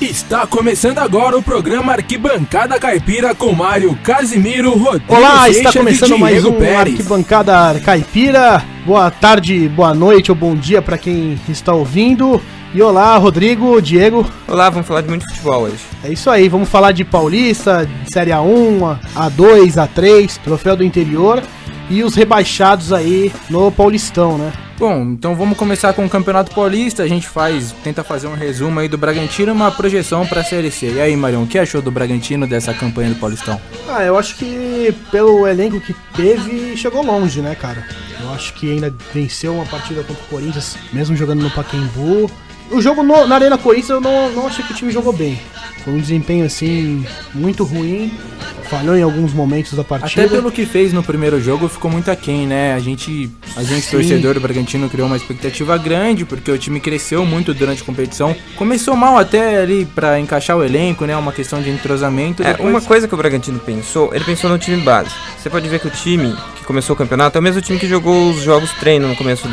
Está começando agora o programa Arquibancada Caipira com Mário Casimiro, Rodrigo. Olá, Seixas, está começando mais um Pérez. Arquibancada Caipira. Boa tarde, boa noite ou bom dia para quem está ouvindo. E olá, Rodrigo, Diego. Olá, vamos falar de muito futebol hoje. É isso aí, vamos falar de Paulista, de Série A1, A2, A3, Troféu do Interior e os rebaixados aí no Paulistão, né? Bom, então vamos começar com o Campeonato Paulista. A gente tenta fazer um resumo aí do Bragantino e uma projeção para a Série C. E aí, Marião, o que achou do Bragantino dessa campanha do Paulistão? Eu acho que pelo elenco que teve, chegou longe, né, cara? Eu acho que ainda venceu uma partida contra o Corinthians, mesmo jogando no Pacaembu. O jogo na Arena Corinthians eu não achei que o time jogou bem. Foi um desempenho assim muito ruim, falhou em alguns momentos da partida. Até pelo que fez no primeiro jogo ficou muito aquém, né? A gente torcedor do Bragantino, criou uma expectativa grande, porque o time cresceu muito durante a competição. Começou mal até ali pra encaixar o elenco, né? Uma questão de entrosamento. Uma coisa que o Bragantino pensou, ele pensou no time base. Você pode ver que o time que começou o campeonato é o mesmo time que jogou os jogos treino no começo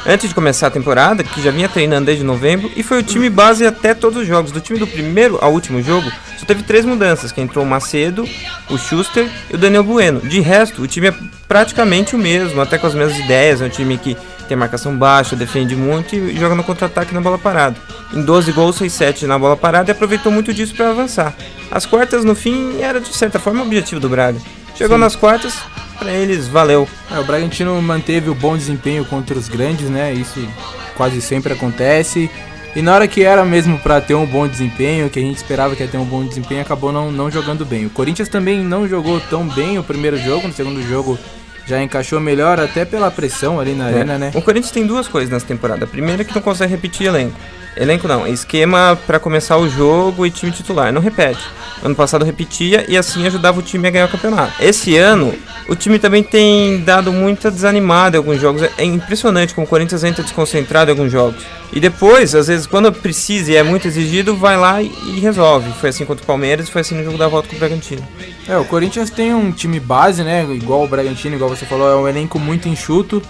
antes de começar a temporada, que já vinha treinando desde novembro, e foi o time base até todos os jogos. Do time do primeiro ao último jogo, só teve 3 mudanças, que entrou o Macedo, o Schuster e o Daniel Bueno. De resto, o time é praticamente o mesmo, até com as mesmas ideias. É um time que tem marcação baixa, defende muito e joga no contra-ataque na bola parada. Em 12 gols, fez 7 na bola parada e aproveitou muito disso para avançar. As quartas, no fim, era de certa forma o objetivo do Braga. Chegou nas quartas, para eles valeu. O Bragantino manteve o bom desempenho contra os grandes, né? Isso quase sempre acontece. E na hora que era mesmo para ter um bom desempenho, que a gente esperava que ia ter um bom desempenho, acabou não jogando bem. O Corinthians também não jogou tão bem o primeiro jogo, no segundo jogo já encaixou melhor, até pela pressão ali na arena, né? O Corinthians tem 2 coisas nessa temporada. A primeira é que não consegue repetir elenco. Elenco não, é esquema para começar o jogo e time titular, não repete. Ano passado repetia e assim ajudava o time a ganhar o campeonato. Esse ano, o time também tem dado muita desanimada em alguns jogos. É impressionante como o Corinthians entra desconcentrado em alguns jogos. E depois, às vezes, quando precisa e é muito exigido, vai lá e resolve. Foi assim contra o Palmeiras e foi assim no jogo da volta com o Bragantino. O Corinthians tem um time base, né? Igual o Bragantino, igual você falou, é um elenco muito enxuto.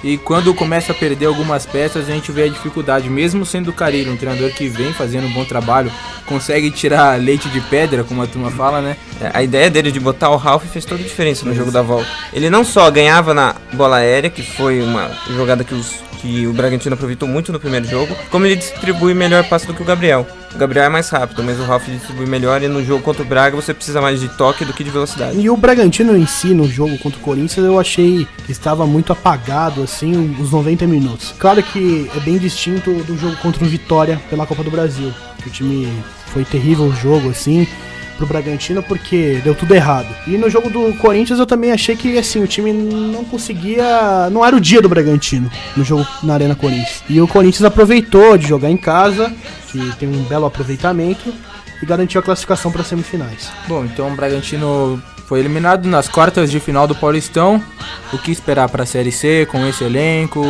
E quando começa a perder algumas peças, a gente vê a dificuldade. Mesmo sendo o Carille, um treinador que vem fazendo um bom trabalho, consegue tirar leite de pedra, como a turma fala, né? A ideia dele de botar o Ralf fez toda a diferença no jogo da volta. Ele não só ganhava na bola aérea, que foi uma jogada que o Bragantino aproveitou muito no primeiro jogo, como ele distribui melhor passe do que o Gabriel. O Gabriel é mais rápido, mas o Ralf distribui melhor, e no jogo contra o Braga você precisa mais de toque do que de velocidade. E o Bragantino em si, no jogo contra o Corinthians, eu achei que estava muito apagado, assim, os 90 minutos. Claro que é bem distinto do jogo contra o Vitória pela Copa do Brasil. O time foi terrível o jogo, assim, pro Bragantino, porque deu tudo errado. E no jogo do Corinthians eu também achei que, assim, o time não conseguia... Não era o dia do Bragantino no jogo na Arena Corinthians. E o Corinthians aproveitou de jogar em casa, que tem um belo aproveitamento, e garantiu a classificação para as semifinais. Bom, então o Bragantino foi eliminado nas quartas de final do Paulistão. O que esperar para a Série C com esse elenco?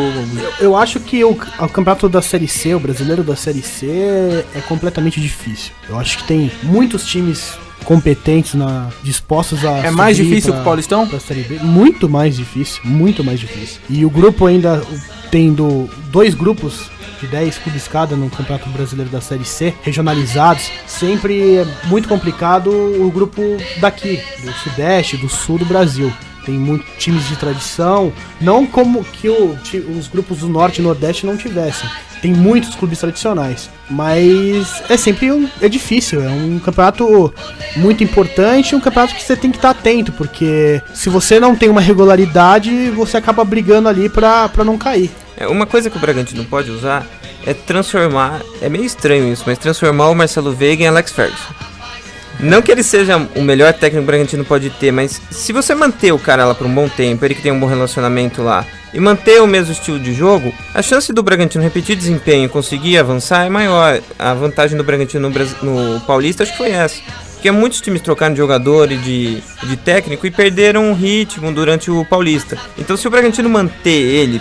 Eu acho que o campeonato da Série C, o brasileiro da Série C, é completamente difícil. Eu acho que tem muitos times competentes dispostos a... É mais difícil que o Paulistão? Pra Série B. Muito mais difícil, muito mais difícil. E o grupo ainda tendo 2 grupos de 10 clubes cada no Campeonato Brasileiro da Série C, regionalizados, sempre é muito complicado o grupo daqui, do Sudeste, do Sul do Brasil. Tem muitos times de tradição, não como que os grupos do Norte e Nordeste não tivessem. Tem muitos clubes tradicionais, mas é difícil, é um campeonato muito importante, um campeonato que você tem que estar atento, porque se você não tem uma regularidade, você acaba brigando ali pra não cair. Uma coisa que o Bragantino pode usar é transformar, é meio estranho isso, mas transformar o Marcelo Veiga em Alex Ferguson. Não que ele seja o melhor técnico que o Bragantino pode ter, mas se você manter o cara lá por um bom tempo, ele que tem um bom relacionamento lá, e manter o mesmo estilo de jogo, a chance do Bragantino repetir desempenho e conseguir avançar é maior. A vantagem do Bragantino no Paulista acho que foi essa. Porque muitos times trocaram de jogador e de técnico e perderam o ritmo durante o Paulista. Então se o Bragantino manter ele,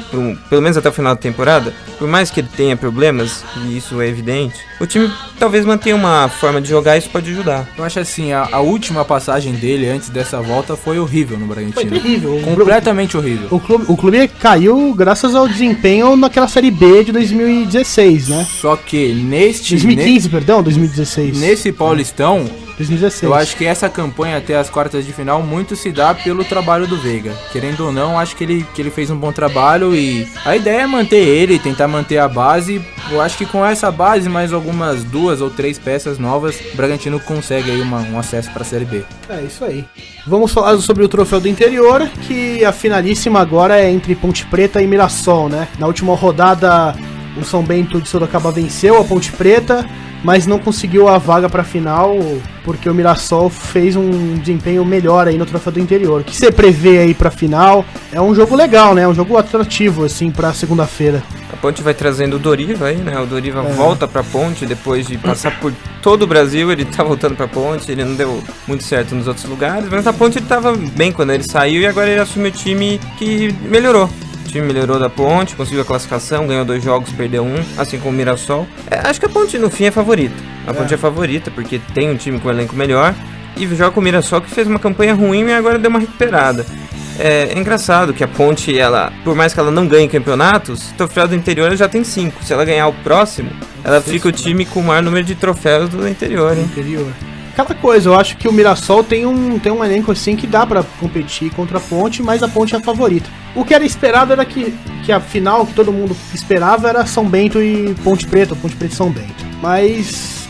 pelo menos até o final da temporada, por mais que ele tenha problemas, e isso é evidente, o time talvez mantenha uma forma de jogar e isso pode ajudar. Eu acho assim, a última passagem dele antes dessa volta foi horrível no Bragantino. Foi terrível. Completamente horrível. O clube caiu graças ao desempenho naquela Série B de 2016, né? Só que 2015, perdão, 2016. Nesse Paulistão, 2016. eu acho que essa campanha até as quartas de final muito se dá pelo trabalho do Veiga. Querendo ou não, acho que ele fez um bom trabalho e a ideia é manter ele, tentar manter a base. Eu acho que com essa base, mais algumas 2 ou 3 peças novas, o Bragantino consegue aí um acesso para a Série B. É isso aí. Vamos falar sobre o Troféu do Interior, que a finalíssima agora é entre Ponte Preta e Mirassol, né? Na última rodada, o São Bento de Sorocaba venceu a Ponte Preta, mas não conseguiu a vaga para a final, porque o Mirassol fez um desempenho melhor aí no Troféu do Interior. O que você prevê aí para a final? É um jogo legal, né? Um jogo atrativo, assim, para segunda-feira. A Ponte vai trazendo o Doriva aí, né? O Doriva volta pra Ponte depois de passar por todo o Brasil, ele tá voltando pra Ponte, ele não deu muito certo nos outros lugares, mas na Ponte ele tava bem quando ele saiu e agora ele assume o time que melhorou. O time melhorou da Ponte, conseguiu a classificação, ganhou 2 jogos, perdeu 1, assim como o Mirassol. Acho que a Ponte no fim é favorita. A Ponte é favorita porque tem um time com um elenco melhor e joga com o Mirassol que fez uma campanha ruim e agora deu uma recuperada. É engraçado que a Ponte, ela, por mais que ela não ganhe campeonatos, o Troféu do Interior ela já tem 5. Se ela ganhar o próximo, ela fica o time com o maior número de troféus do interior, hein? Aquela coisa, eu acho que o Mirassol tem um elenco assim que dá pra competir contra a Ponte, mas a Ponte é a favorita. O que era esperado era que a final que todo mundo esperava era São Bento e Ponte Preta e São Bento. Mas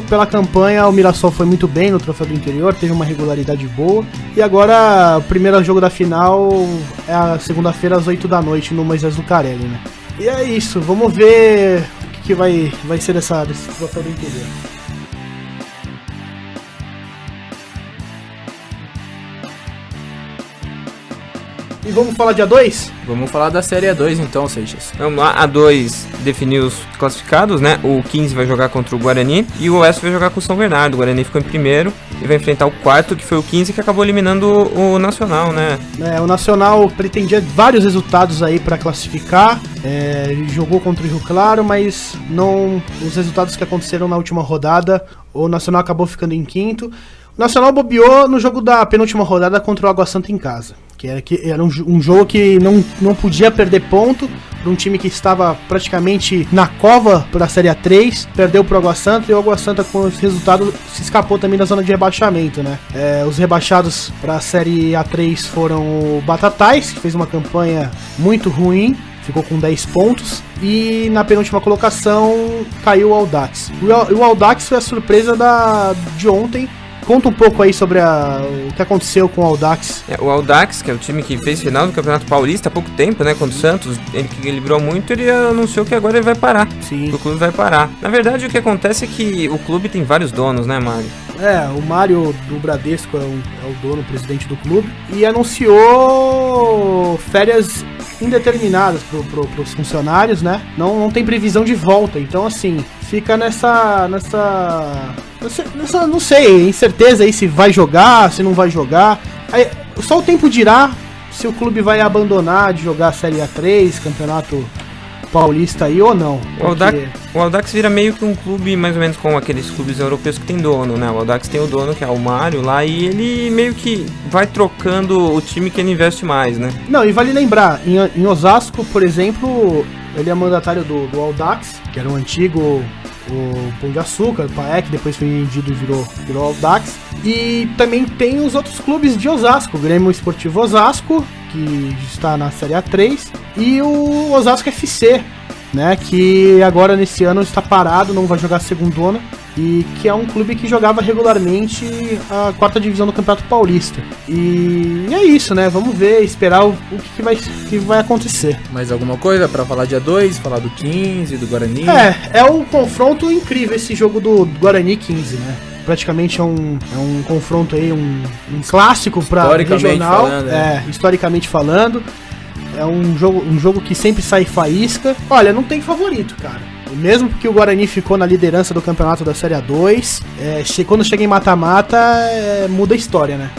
pela campanha, o Mirassol foi muito bem no Troféu do Interior, teve uma regularidade boa. E agora, o primeiro jogo da final é a segunda-feira às 8 da noite no Moisés Lucarelli, né? E é isso, vamos ver o que vai ser desse Troféu do Interior. E vamos falar de A2? Vamos falar da Série A2 então, Seixas. Vamos lá, a 2 definiu os classificados, né? O 15 vai jogar contra o Guarani e o Oeste vai jogar com o São Bernardo. O Guarani ficou em primeiro e vai enfrentar o quarto, que foi o 15, que acabou eliminando o Nacional, né? O Nacional pretendia vários resultados aí para classificar. Ele jogou contra o Rio Claro, mas não os resultados que aconteceram na última rodada, o Nacional acabou ficando em quinto. O Nacional bobeou no jogo da penúltima rodada contra o Água Santa em casa. Que era um jogo que não podia perder ponto para um time que estava praticamente na cova para a Série A3, perdeu para o Água Santa e o Água Santa com esse resultado se escapou também da zona de rebaixamento, né? Os rebaixados para a Série A3 foram o Batatais, que fez uma campanha muito ruim, ficou com 10 pontos, e na penúltima colocação caiu o Audax. O Audax foi a surpresa de ontem. Conta um pouco aí sobre o que aconteceu com o Audax. O Audax, que é o time que fez final do Campeonato Paulista há pouco tempo, né? Contra o Santos, ele que equilibrou muito, ele anunciou que agora ele vai parar. Sim. O clube vai parar. Na verdade, o que acontece é que o clube tem vários donos, né, Mário? O Mário do Bradesco é o dono, o presidente do clube, e anunciou férias indeterminadas para os funcionários, né? Não tem previsão de volta, então assim, fica nessa não sei, incerteza aí se vai jogar, se não vai jogar. Aí, só o tempo dirá se o clube vai abandonar de jogar a Série A3, Campeonato Paulista aí ou não. O Audax vira meio que um clube mais ou menos como aqueles clubes europeus que tem dono, né? O Audax tem o dono, que é o Mário lá, e ele meio que vai trocando o time que ele investe mais, né? Não, e vale lembrar, em Osasco, por exemplo, ele é mandatário do Audax, que era o antigo o Pão de Açúcar, o Paek, depois foi vendido e virou Audax. E também tem os outros clubes de Osasco, o Grêmio Esportivo Osasco, que está na Série A3, e o Osasco FC, né, que agora nesse ano está parado, não vai jogar a segundona, e que é um clube que jogava regularmente a 4ª divisão do Campeonato Paulista. E é isso, né? Vamos ver, esperar o que vai acontecer. Mais alguma coisa para falar dia 2, falar do 15, do Guarani? É um confronto incrível esse jogo do Guarani 15, né? Praticamente é um confronto aí, um clássico para regional, falando, né? Historicamente falando. É um jogo que sempre sai faísca. Olha, não tem favorito, cara. Mesmo porque o Guarani ficou na liderança do campeonato da Série A2, quando chega em mata-mata, muda a história, né?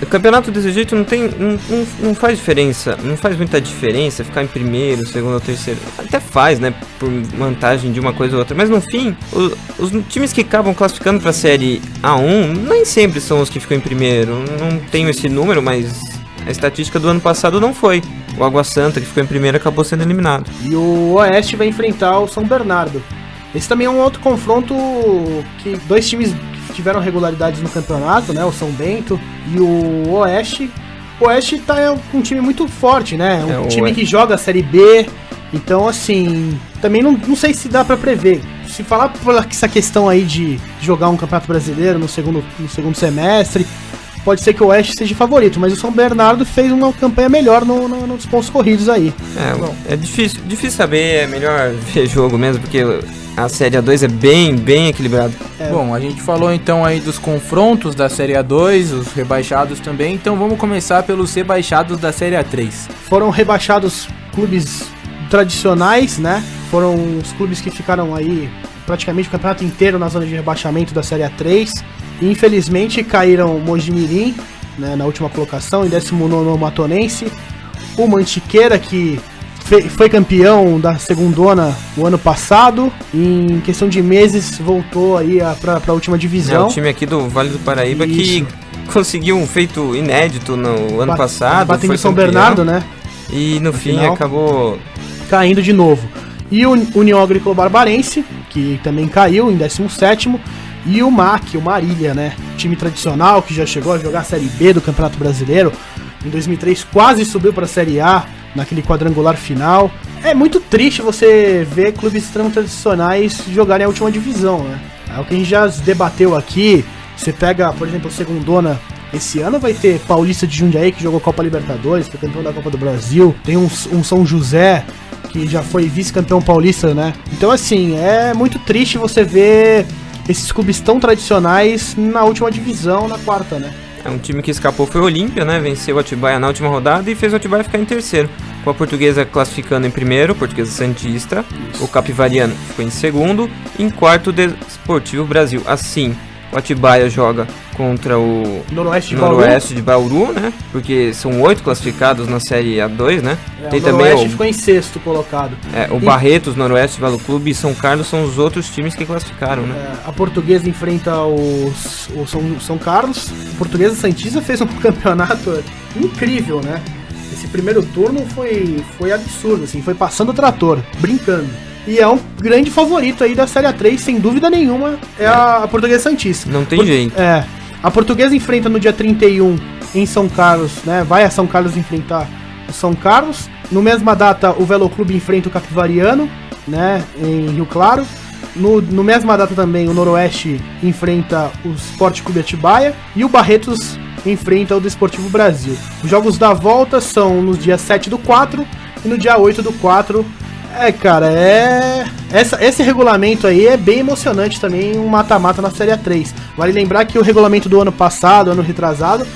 O campeonato desse jeito não faz diferença, não faz muita diferença ficar em primeiro, segundo ou terceiro. Até faz, né, por vantagem de uma coisa ou outra, mas no fim, os times que acabam classificando pra Série A1 nem sempre são os que ficam em primeiro. Não tenho esse número, mas a estatística do ano passado não foi. O Água Santa, que ficou em primeiro, acabou sendo eliminado. E o Oeste vai enfrentar o São Bernardo. Esse também é um outro confronto que dois times tiveram regularidades no campeonato, né? O São Bento e o Oeste. O Oeste tá um time muito forte, né? Um time que joga a Série B. Então, assim, também não sei se dá pra prever. Se falar por essa questão aí de jogar um campeonato brasileiro no segundo semestre, pode ser que o Oeste seja favorito, mas o São Bernardo fez uma campanha melhor nos pontos corridos aí. É difícil saber, é melhor ver jogo mesmo, porque a Série A2 é bem equilibrada. Bom, a gente falou então aí dos confrontos da Série A2, os rebaixados também, então vamos começar pelos rebaixados da Série A3. Foram rebaixados clubes tradicionais, né? Foram os clubes que ficaram aí praticamente o campeonato inteiro na zona de rebaixamento da Série A3. E, infelizmente caíram o Mojimirim, né, na última colocação, em 19º Matonense. O Mantiqueira, que foi campeão da segundona o ano passado, e em questão de meses voltou aí para a última divisão. O time aqui do Vale do Paraíba que conseguiu um feito inédito no ano passado. Batendo foi São campeão, Bernardo, né? E no fim acabou caindo de novo. E o União Agrícola Barbarense, que também caiu em 17º. E o MAC, o Marília, né? Time tradicional que já chegou a jogar a Série B do Campeonato Brasileiro. Em 2003 quase subiu para a Série A naquele quadrangular final. É muito triste você ver clubes tão tradicionais jogarem a última divisão, né? É o que a gente já debateu aqui. Você pega, por exemplo, a segundona. Esse ano vai ter Paulista de Jundiaí, que jogou Copa Libertadores, foi campeão da Copa do Brasil. Tem um São José, que já foi vice-campeão paulista, né? Então, assim, é muito triste você ver esses clubes tão tradicionais na última divisão, na quarta, né? Um time que escapou foi o Olímpia, né? Venceu o Atibaia na última rodada e fez o Atibaia ficar em terceiro. Com a Portuguesa classificando em primeiro, Portuguesa Santista. O Capivariano ficou em segundo. E em quarto, o Desportivo Brasil. Assim, o Atibaia joga contra o Noroeste de Bauru, né? Porque são 8 classificados na Série A2, né? Tem o Noroeste ficou em sexto colocado. Barretos, Noroeste, Valo Clube e São Carlos são os outros times que classificaram, né? A Portuguesa enfrenta o São Carlos. A Portuguesa Santista fez um campeonato incrível, né? Esse primeiro turno foi absurdo, assim, foi passando o trator, brincando. E é um grande favorito aí da Série A3, sem dúvida nenhuma, é a Portuguesa Santista. Não tem jeito. A Portuguesa enfrenta no dia 31 em São Carlos, né? Vai a São Carlos enfrentar o São Carlos. No mesma data, o Velo Clube enfrenta o Capivariano, né? Em Rio Claro. No mesma data também, o Noroeste enfrenta o Sport Clube Atibaia. E o Barretos enfrenta o Desportivo Brasil. Os jogos da volta são no dia 7/4 e no dia 8/4. Cara, esse regulamento aí é bem emocionante também, um mata-mata na Série A3. Vale lembrar que o regulamento do ano passado, ano retrasado,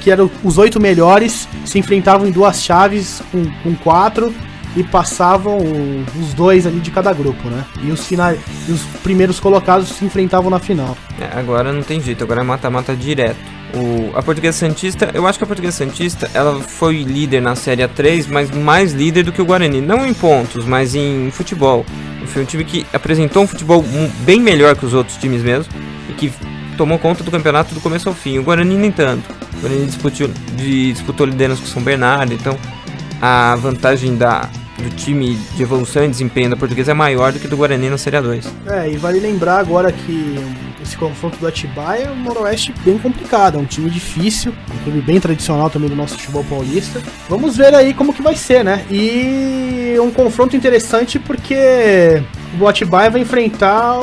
que eram os 8 melhores, se enfrentavam em 2 chaves com 4 e passavam os 2 ali de cada grupo, né? E os primeiros colocados se enfrentavam na final. Agora não tem jeito, agora é mata-mata direto. A Portuguesa Santista, eu acho que a Portuguesa Santista, ela foi líder na Série A3, mas mais líder do que o Guarani, não em pontos, mas em futebol. Foi um time que apresentou um futebol bem melhor que os outros times mesmo, e que tomou conta do campeonato do começo ao fim. O Guarani nem tanto. O Guarani disputou liderança com o São Bernardo, então a vantagem do time de evolução e desempenho da Portuguesa é maior do que do Guarani na Série A2. E vale lembrar agora que esse confronto do Atibaia é um Noroeste bem complicado, é um time difícil, um clube bem tradicional também do nosso futebol paulista. Vamos ver aí como que vai ser, né? E um confronto interessante porque o Atibaia vai enfrentar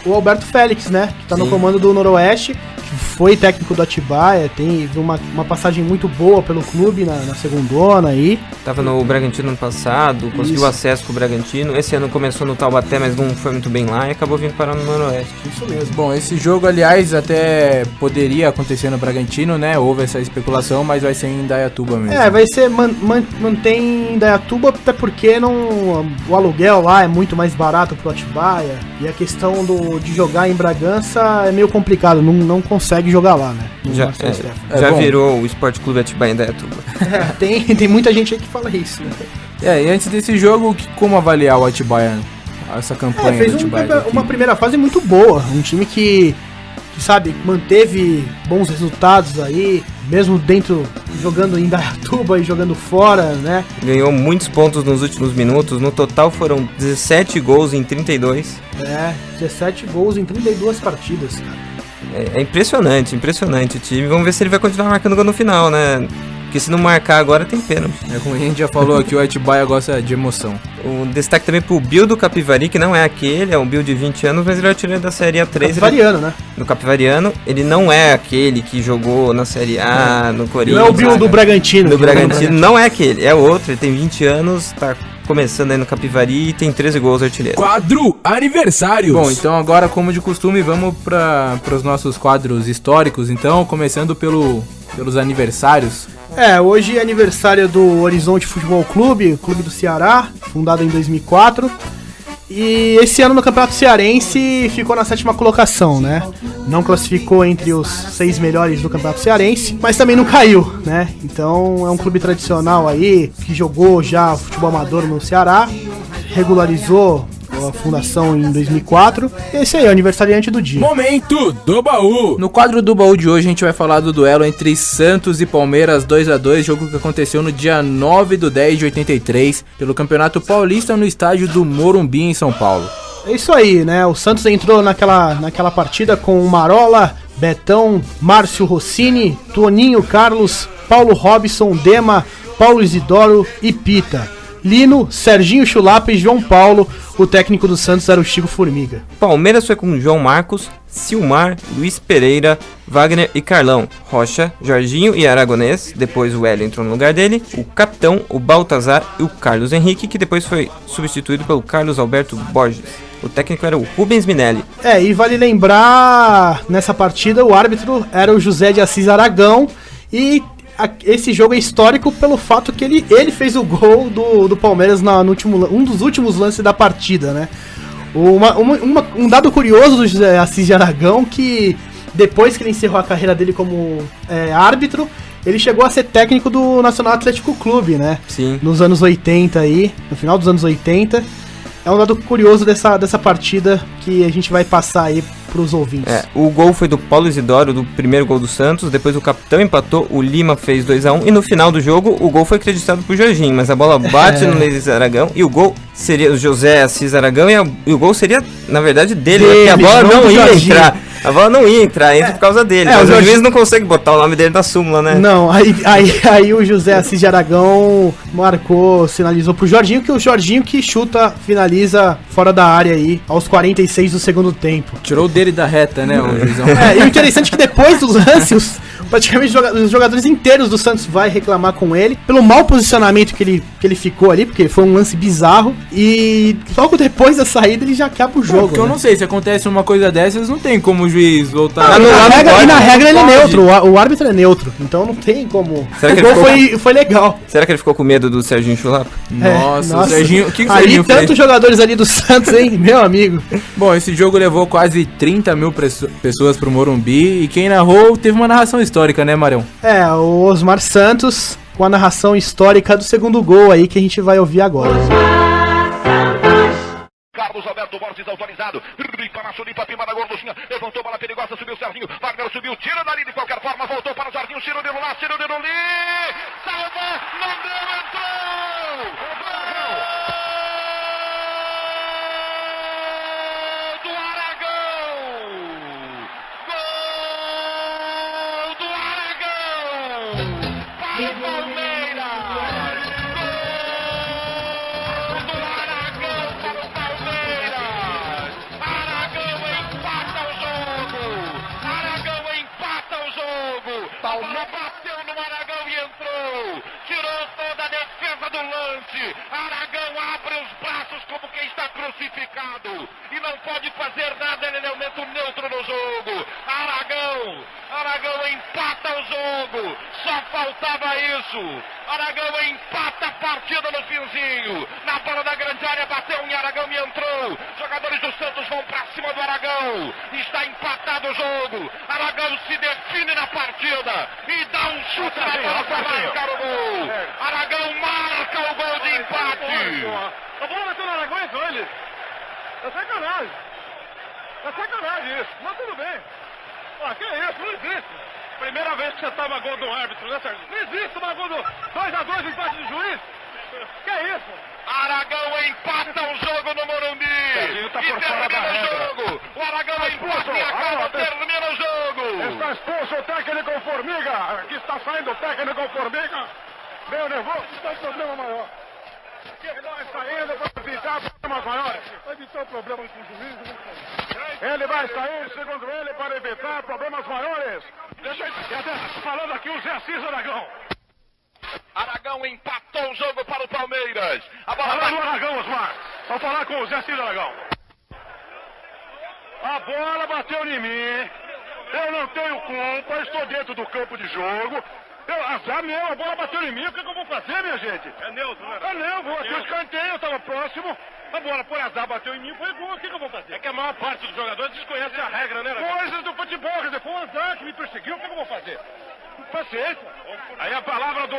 o Alberto Félix, né? Que tá no comando do Noroeste, que foi técnico do Atibaia, tem uma passagem muito boa pelo clube na segundona aí. Tava no Bragantino ano passado, conseguiu Isso. acesso com o Bragantino. Esse ano começou no Taubaté, mas não foi muito bem lá e acabou vindo parar no Noroeste. Isso mesmo. Bom, esse jogo, aliás, até poderia acontecer no Bragantino, né? Houve essa especulação, mas vai ser em Indaiatuba mesmo. Vai ser, mantém em Indaiatuba, até porque o aluguel lá é muito mais barato pro Atibaia, e a questão de jogar em Bragança é meio complicado, não consegue jogar lá, né? No Já, Marcelo Stefano. já bom. virou o Esporte Clube Atibaia em Indaiatuba. Tem muita gente aí que fala isso, né? E antes desse jogo, como avaliar o Atibaia? Essa campanha Fez do Atibaia? uma primeira fase muito boa, um time que, sabe, manteve bons resultados aí, mesmo jogando em Indaiatuba e jogando fora, né? Ganhou muitos pontos nos últimos minutos. No total foram 17 gols em 32. 17 gols em 32 partidas, cara. É impressionante o time. Vamos ver se ele vai continuar marcando gol no final, né? Porque se não marcar agora tem pênalti. Como a gente já falou aqui, o Atibaia gosta de emoção. O destaque também pro Bill do Capivari, que não é aquele, é um Bill de 20 anos, mas ele é artilheiro da Série A3. Capivariano, né? Do Capivariano. Ele não é aquele que jogou na Série A, no Corinthians. Não é o Bill do Bragantino. Do Bragantino, não é aquele, é outro. Ele tem 20 anos, tá começando aí no Capivari e tem 13 gols artilheiro. Quadro Aniversários. Bom, então agora, como de costume, vamos para os nossos quadros históricos. Então, começando pelos aniversários. Hoje é aniversário do Horizonte Futebol Clube, clube do Ceará, fundado em 2004. E esse ano no Campeonato Cearense ficou na 7ª colocação, né? Não classificou entre os 6 melhores do Campeonato Cearense, mas também não caiu, né? Então é um clube tradicional aí, que jogou já futebol amador no Ceará, regularizou a fundação em 2004. Esse aí é o aniversariante do dia. Momento do baú. No quadro do baú de hoje, a gente vai falar do duelo entre Santos e Palmeiras 2x2, jogo que aconteceu no dia 9/10/83, pelo Campeonato Paulista no estádio do Morumbi, em São Paulo. É isso aí, né? O Santos entrou naquela partida com o Marola, Betão, Márcio Rossini, Toninho Carlos, Paulo Robson, Dema, Paulo Isidoro e Pita. Lino, Serginho Chulapa e João Paulo. O técnico do Santos era o Chico Formiga. Palmeiras foi com João Marcos, Silmar, Luiz Pereira, Wagner e Carlão, Rocha, Jorginho e Aragonês, depois o Hélio entrou no lugar dele, o capitão, o Baltazar e o Carlos Henrique, que depois foi substituído pelo Carlos Alberto Borges. O técnico era o Rubens Minelli. E vale lembrar, nessa partida o árbitro era o José de Assis Aragão, e esse jogo é histórico pelo fato que ele fez o gol do Palmeiras um dos últimos lances da partida, né? Um dado curioso do José Assis de Aragão, que depois que ele encerrou a carreira dele como árbitro, ele chegou a ser técnico do Nacional Atlético Clube, né? Sim. Nos anos 80 aí, no final dos anos 80. É um dado curioso dessa partida que a gente vai passar aí pros ouvintes. O gol foi do Paulo Isidoro, do primeiro gol do Santos, depois o capitão empatou, o Lima fez 2x1, e no final do jogo o gol foi acreditado pro Jorginho, mas a bola bate no Luiz Aragão, e o gol seria o José Assis Aragão, e o gol seria, na verdade, dele, porque a bola não ia entrar. A bola não ia entrar, entra por causa dele. Mas o juiz não consegue botar o nome dele na súmula, né? Não, aí o José Assis de Aragão sinalizou pro Jorginho, que o Jorginho que chuta, finaliza fora da área aí, aos 46 do segundo tempo. Tirou o dele da reta, né, o juizão? E o interessante é que depois dos lances, praticamente os jogadores inteiros do Santos vai reclamar com ele, pelo mau posicionamento que ele ficou ali, porque foi um lance bizarro, e logo depois da saída ele já acaba o jogo. Porque eu não sei, se acontece uma coisa dessas, não tem como o juiz voltar. Na regra ele é neutro, o árbitro é neutro, então não tem como. Será que o gol foi legal. Será que ele ficou com medo do Serginho Chulapa? Nossa, o Serginho. O que o ali Serginho fez? tantos jogadores ali do Santos, hein, meu amigo. Bom, esse jogo levou quase 30 mil pessoas pro Morumbi, e quem narrou teve uma narração histórica, né, Marião? O Osmar Santos, com a narração histórica do segundo gol aí que a gente vai ouvir agora. Carlos Alberto Borges autorizado. Limpa pima da gorduchinha. Levantou bola perigosa, subiu o Serginho. Wagner subiu, tira dali de qualquer forma. Voltou para o Jorginho, tira o dedo lá, tira o dedo ali. Salva, não deu, entrou. Do Aragão. Gol do Aragão. Para o Palmeiras. não pode fazer nada, ele é elemento neutro no jogo. Aragão empata o jogo, só faltava isso. Aragão empata a partida no finzinho. Na bola da grande área, bateu em Aragão e entrou. Jogadores do Santos vão pra cima do Aragão. Está empatado o jogo. Aragão se define na partida e dá um chute na bola para marcar o gol. Aragão marca o gol de empate. A bola bateu no Aragão e entrou, ele. É sacanagem. É sacanagem isso, mas tudo bem. Ah, que isso, não existe. Primeira vez que você toma gol do árbitro, né, Sérgio? Não existe uma gol do 2-2 empate do juiz. Que isso? Aragão empata o jogo no Morumbi. E termina o jogo. O Aragão empata e acaba, termina o jogo. Está expulso o técnico Formiga. Aqui está saindo o técnico Formiga. Meio nervoso, está um problema maior. Ele vai saindo para evitar problemas maiores. Vai evitar problemas com o juiz. Ele vai sair, segundo ele, para evitar problemas maiores. Deixa eu... Falando aqui o Zé Assis Aragão. Aragão empatou o jogo para o Palmeiras. A bola Falando do Aragão, Osmar. Vamos falar com o Zé Assis Aragão. A bola bateu em mim. Eu não tenho culpa, estou dentro do campo de jogo. Azar meu, a bola bateu em mim, o que eu vou fazer, minha gente? É neutro, né? É neutro, eu escanteio, eu estava próximo. A bola por azar bateu em mim, foi gol, o que eu vou fazer? É que a maior parte dos jogadores desconhece a regra, né? Coisas do futebol, quer dizer, foi um azar que me perseguiu, o que eu vou fazer? Paciência. Aí a palavra do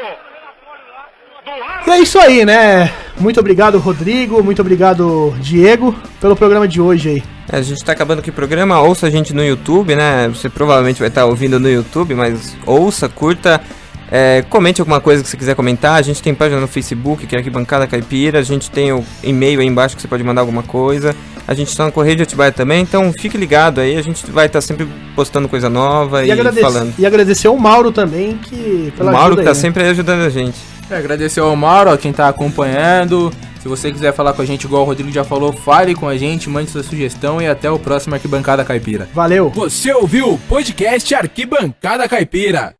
E é isso aí, né? Muito obrigado, Rodrigo. Muito obrigado, Diego, pelo programa de hoje aí. A gente tá acabando aqui o programa, ouça a gente no YouTube, né? Você provavelmente vai estar ouvindo no YouTube, mas ouça, curta, comente alguma coisa que você quiser comentar. A gente tem página no Facebook, que é Arquibancada Caipira. A gente tem o e-mail aí embaixo que você pode mandar alguma coisa. A gente tá no Correio de Atibaia também, então fique ligado aí. A gente vai estar sempre postando coisa nova e falando. E agradecer ao Mauro também, que pela o Mauro que tá sempre aí ajudando a gente. Agradecer ao Mauro, a quem tá acompanhando. Se você quiser falar com a gente, igual o Rodrigo já falou, fale com a gente, mande sua sugestão e até o próximo Arquibancada Caipira. Valeu! Você ouviu o podcast Arquibancada Caipira.